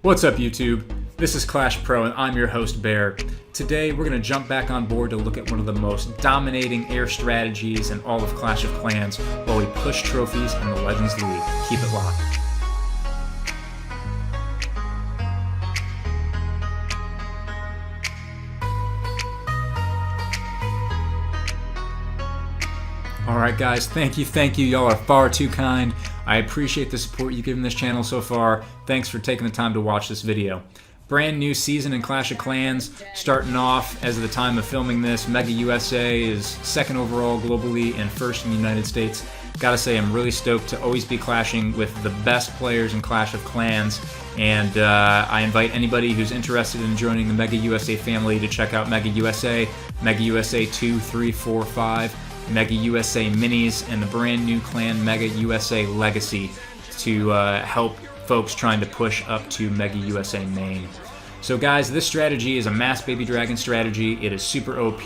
What's up, YouTube? This is ClashPro and I'm your host, Bear. Today we're going to jump back on board to look at one of the most dominating air strategies in all of Clash of Clans while we push trophies in the Legends League. Keep it locked. Alright guys, thank you, y'all are far too kind. I appreciate the support you've given this channel so far. Thanks for taking the time to watch this video. Brand new season in Clash of Clans, starting off as of the time of filming this. Mega USA is second overall globally and first in the United States. Gotta say, I'm really stoked to always be clashing with the best players in Clash of Clans, and I invite anybody who's interested in joining the Mega USA family to check out Mega USA, Mega USA 2, 3, 4, 5, Mega USA Minis, and the brand new clan Mega USA Legacy to help folks trying to push up to Mega USA Main. So guys, this strategy is a mass baby dragon strategy. It is super OP.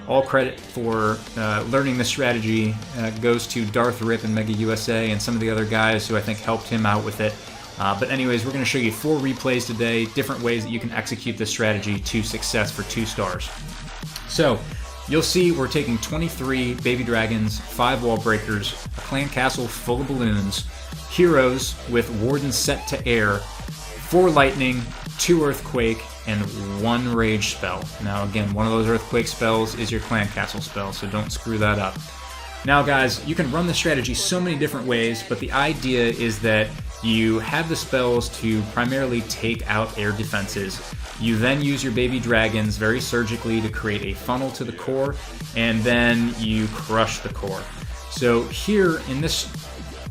All credit for learning this strategy goes to Darth Rip and Mega USA and some of the other guys who I think helped him out with it. But anyways, we're going to show you 4 replays today, different ways that you can execute this strategy to success for 2 stars. So you'll see we're taking 23 baby dragons, 5 wall breakers, a clan castle full of balloons, heroes with wardens set to air, 4 lightning, 2 earthquake, and 1 rage spell. Now again, one of those earthquake spells is your clan castle spell, so don't screw that up. Now guys, you can run the strategy so many different ways, but the idea is that you have the spells to primarily take out air defenses. You then use your baby dragons very surgically to create a funnel to the core, and then you crush the core. So here in this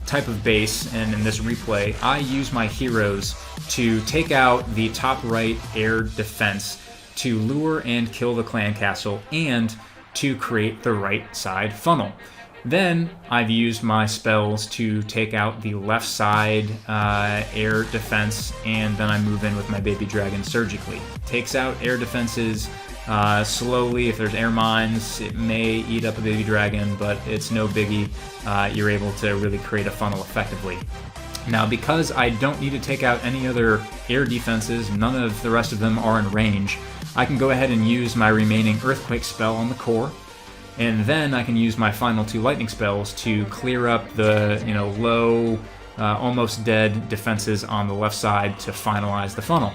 type of base and in this replay, I use my heroes to take out the top right air defense to lure and kill the clan castle and to create the right side funnel. Then I've used my spells to take out the left side air defense, and then I move in with my baby dragon surgically. Takes out air defenses slowly. If there's air mines, it may eat up a baby dragon, but it's no biggie. You're able to really create a funnel effectively. Now, because I don't need to take out any other air defenses, none of the rest of them are in range, I can go ahead and use my remaining earthquake spell on the core, and then I can use my final 2 lightning spells to clear up the low, almost dead defenses on the left side to finalize the funnel.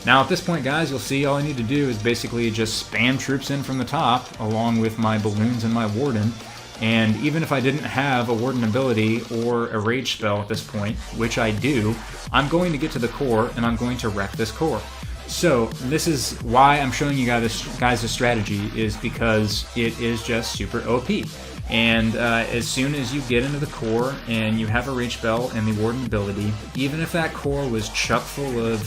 Now at this point, guys, you'll see all I need to do is basically just spam troops in from the top along with my balloons and my warden. And even if I didn't have a warden ability or a rage spell at this point, which I do, I'm going to get to the core and I'm going to wreck this core. So this is why I'm showing you guys this strategy, is because it is just super OP. And as soon as you get into the core and you have a rage spell and the warden ability, even if that core was chock full of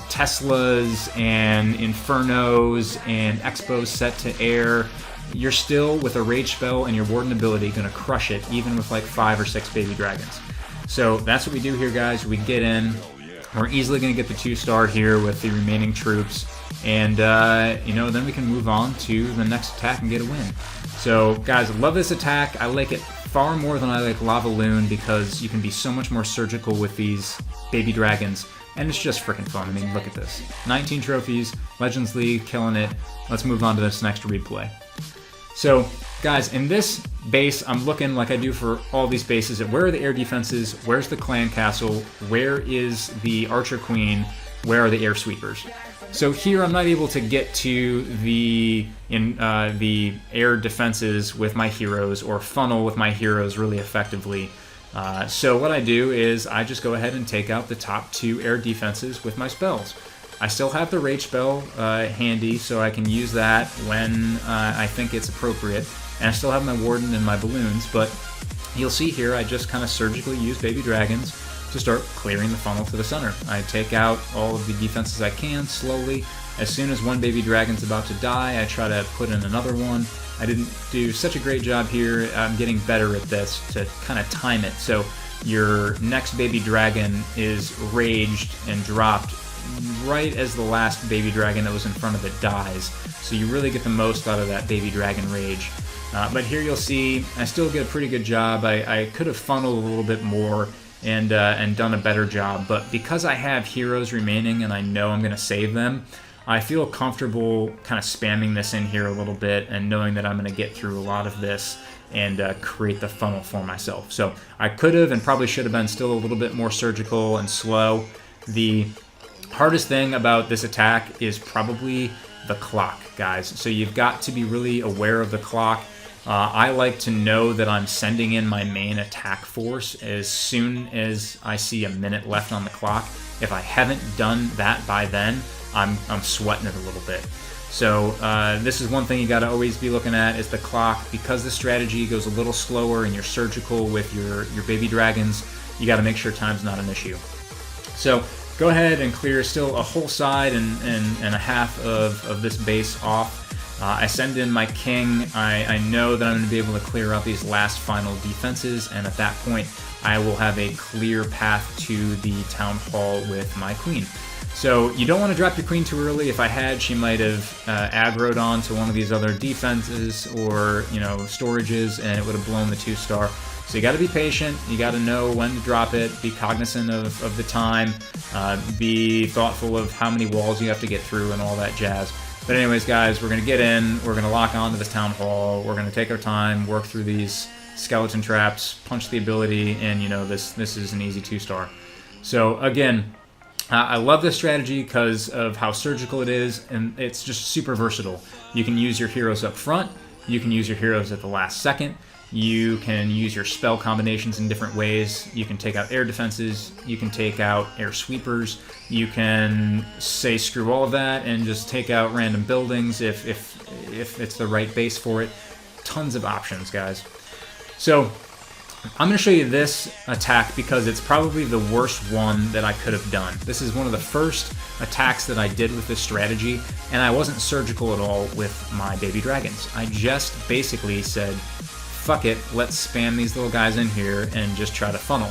Teslas and Infernos and Expos set to air, you're still, with a rage spell and your warden ability, going to crush it, even with like 5 or 6 baby dragons. So that's what we do here, guys. We get in. We're easily going to get the 2-star here with the remaining troops, and then we can move on to the next attack and get a win. So guys, I love this attack. I like it far more than I like Lava Loon because you can be so much more surgical with these baby dragons, and it's just freaking fun. I mean, look at this. 19 trophies, Legends League, killing it. Let's move on to this next replay. So guys, in this base, I'm looking like I do for all these bases at where are the air defenses, where's the clan castle, where is the archer queen, where are the air sweepers. So here I'm not able to get to the air defenses with my heroes or funnel with my heroes really effectively. So what I do is I just go ahead and take out the top 2 air defenses with my spells. I still have the rage spell handy, so I can use that when I think it's appropriate. And I still have my warden and my balloons, but you'll see here I just kind of surgically use baby dragons to start clearing the funnel to the center. I take out all of the defenses I can slowly. As soon as one baby dragon's about to die, I try to put in another one. I didn't do such a great job here. I'm getting better at this to kind of time it. So your next baby dragon is raged and dropped right as the last baby dragon that was in front of it dies. So you really get the most out of that baby dragon rage. But here you'll see I still get a pretty good job. I could have funneled a little bit more and done a better job. But because I have heroes remaining and I know I'm going to save them, I feel comfortable kind of spamming this in here a little bit and knowing that I'm going to get through a lot of this and create the funnel for myself. So I could have and probably should have been still a little bit more surgical and slow. The hardest thing about this attack is probably the clock, guys. So you've got to be really aware of the clock. I like to know that I'm sending in my main attack force as soon as I see a minute left on the clock. If I haven't done that by then, I'm sweating it a little bit. So this is one thing you got to always be looking at is the clock. Because the strategy goes a little slower and you're surgical with your baby dragons, you got to make sure time's not an issue. So go ahead and clear still a whole side and a half of this base off. I send in my king. I know that I'm going to be able to clear out these last final defenses, and at that point I will have a clear path to the town hall with my queen. So you don't want to drop your queen too early. If I had, she might have aggroed on to one of these other defenses or, you know, storages, and it would have blown the 2-star. So you got to be patient. You got to know when to drop it. Be cognizant of the time. Be thoughtful of how many walls you have to get through and all that jazz. But anyways, guys, we're going to get in. We're going to lock onto this town hall. We're going to take our time, work through these skeleton traps, punch the ability, and, you know, this is an easy 2-star. So again, I love this strategy because of how surgical it is, and it's just super versatile. You can use your heroes up front. You can use your heroes at the last second. You can use your spell combinations in different ways. You can take out air defenses. You can take out air sweepers. You can say screw all of that and just take out random buildings if it's the right base for it. Tons of options, guys. So I'm going to show you this attack because it's probably the worst one that I could have done. This is one of the first attacks that I did with this strategy, and I wasn't surgical at all with my baby dragons. I just basically said, fuck it, let's spam these little guys in here and just try to funnel.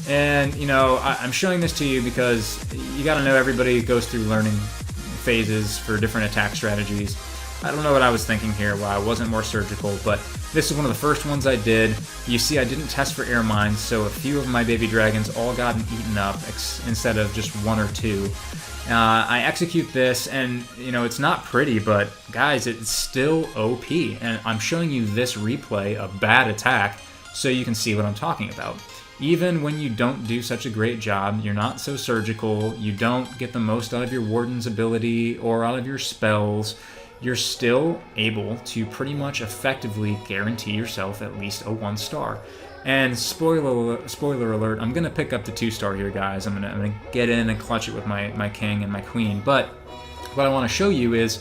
And, you know, I'm showing this to you because you got to know everybody goes through learning phases for different attack strategies. I don't know what I was thinking here, why I wasn't more surgical, but this is one of the first ones I did. You see, I didn't test for air mines, so a few of my baby dragons all gotten eaten up instead of just 1 or 2. I execute this, and, you know, it's not pretty, but, guys, it's still OP. And I'm showing you this replay of bad attack so you can see what I'm talking about. Even when you don't do such a great job, you're not so surgical, you don't get the most out of your warden's ability or out of your spells, you're still able to pretty much effectively guarantee yourself at least a 1-star. And spoiler alert, I'm going to pick up the 2-star here, guys. I'm going to get in and clutch it with my king and my queen. But what I want to show you is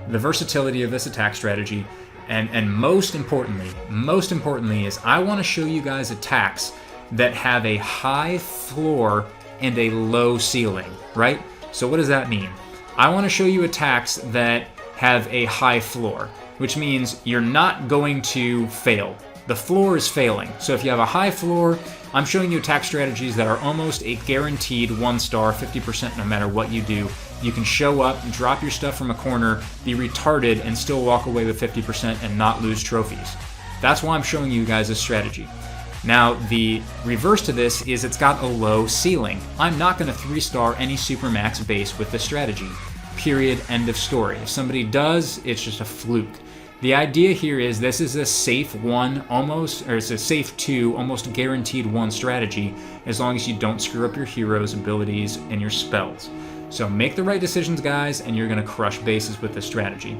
the versatility of this attack strategy. And most importantly is I want to show you guys attacks that have a high floor and a low ceiling, right? So what does that mean? I want to show you attacks that have a high floor, which means you're not going to fail. The floor is failing. So if you have a high floor, I'm showing you attack strategies that are almost a guaranteed 1-star, 50% no matter what you do. You can show up, drop your stuff from a corner, be retarded, and still walk away with 50% and not lose trophies. That's why I'm showing you guys this strategy. Now, the reverse to this is it's got a low ceiling. I'm not going to 3-star any Supermax base with this strategy. Period. End of story. If somebody does, it's just a fluke. The idea here is this is a safe 1 almost, or it's a safe 2, almost guaranteed 1 strategy as long as you don't screw up your heroes, abilities, and your spells. So make the right decisions, guys, and you're going to crush bases with this strategy.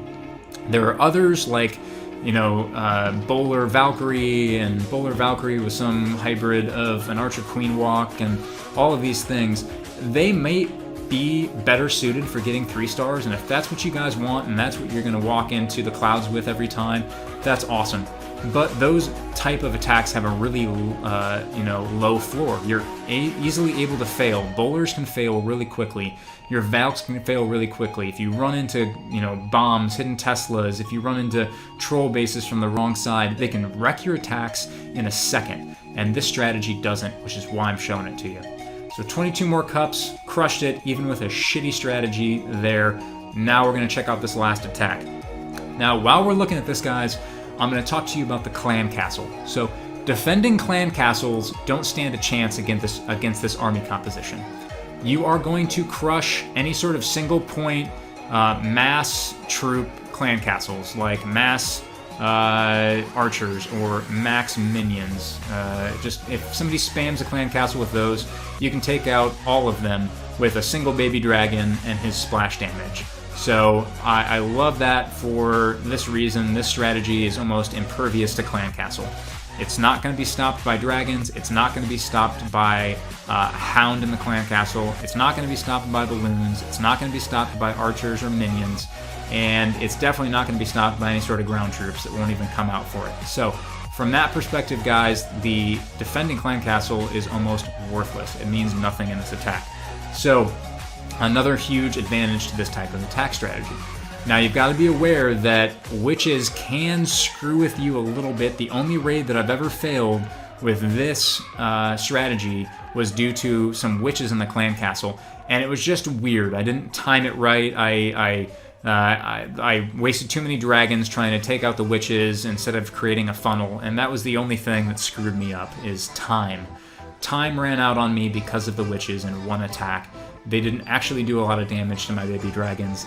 There are others like, you know, Bowler Valkyrie, and Bowler Valkyrie with some hybrid of an Archer Queen Walk, and all of these things. They may be better suited for getting 3-stars, and if that's what you guys want and that's what you're going to walk into the clouds with every time, that's awesome. But those type of attacks have a really low floor. You're easily able to fail. Bowlers can fail really quickly. Your Valks can fail really quickly. If you run into, you know, bombs, hidden Teslas, if you run into troll bases from the wrong side, they can wreck your attacks in a second. And this strategy doesn't, which is why I'm showing it to you. So 22 more cups, crushed it, even with a shitty strategy there. Now we're going to check out this last attack. Now, while we're looking at this, guys, I'm going to talk to you about the clan castle. So defending clan castles don't stand a chance against this army composition. You are going to crush any sort of single point mass troop clan castles, like mass archers or max minions. Just if somebody spams a clan castle with those, you can take out all of them with a single baby dragon and his splash damage. So I love that for this reason. This strategy is almost impervious to clan castle. It's not going to be stopped by dragons. It's not going to be stopped by hound in the clan castle. It's not going to be stopped by balloons. It's not going to be stopped by archers or minions. And it's definitely not going to be stopped by any sort of ground troops that won't even come out for it. So from that perspective, guys, the defending clan castle is almost worthless. It means nothing in this attack. So another huge advantage to this type of attack strategy. Now you've got to be aware that witches can screw with you a little bit. The only raid that I've ever failed with this strategy was due to some witches in the clan castle, and it was just weird. I didn't time it right. I wasted too many dragons trying to take out the witches instead of creating a funnel, and that was the only thing that screwed me up, is time. Time ran out on me because of the witches in one attack. They didn't actually do a lot of damage to my baby dragons.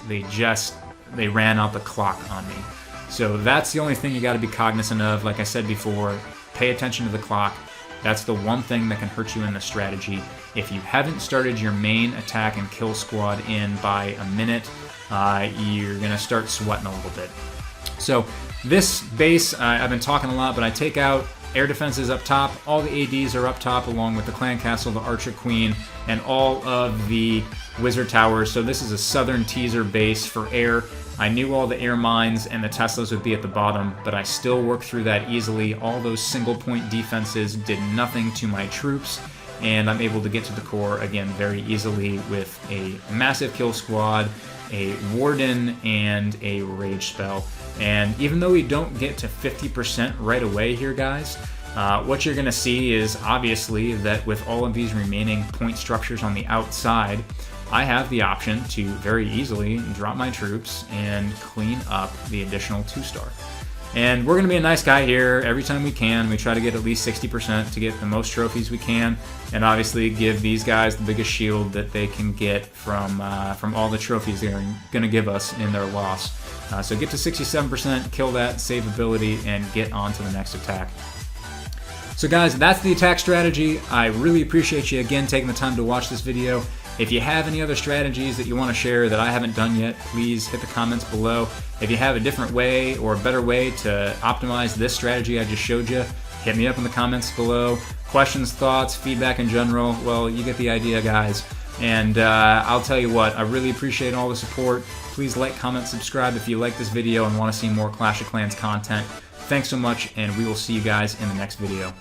They ran out the clock on me. So that's the only thing you got to be cognizant of. Like I said before, pay attention to the clock. That's the one thing that can hurt you in this strategy. If you haven't started your main attack and kill squad in by a minute, you're going to start sweating a little bit. So this base, I've been talking a lot, but I take out air defenses up top. All the ADs are up top, along with the clan castle, the archer queen, and all of the wizard towers. So this is a southern teaser base for air. I knew all the air mines and the Teslas would be at the bottom, but I still worked through that easily. All those single point defenses did nothing to my troops, and I'm able to get to the core again very easily with a massive kill squad, a warden, and a rage spell. And even though we don't get to 50% right away here, guys, what you're going to see is obviously that with all of these remaining point structures on the outside, I have the option to very easily drop my troops and clean up the additional 2-star. And we're going to be a nice guy here. Every time we can, we try to get at least 60% to get the most trophies we can, and obviously give these guys the biggest shield that they can get from all the trophies they're going to give us in their loss. So get to 67%, kill that, save ability, and get on to the next attack. So guys, that's the attack strategy. I really appreciate you again taking the time to watch this video. If you have any other strategies that you want to share that I haven't done yet, please hit the comments below. If you have a different way or a better way to optimize this strategy I just showed you, hit me up in the comments below. Questions, thoughts, feedback in general, well, you get the idea, guys. And I'll tell you what, I really appreciate all the support. Please like, comment, subscribe if you like this video and want to see more Clash of Clans content. Thanks so much, and we will see you guys in the next video.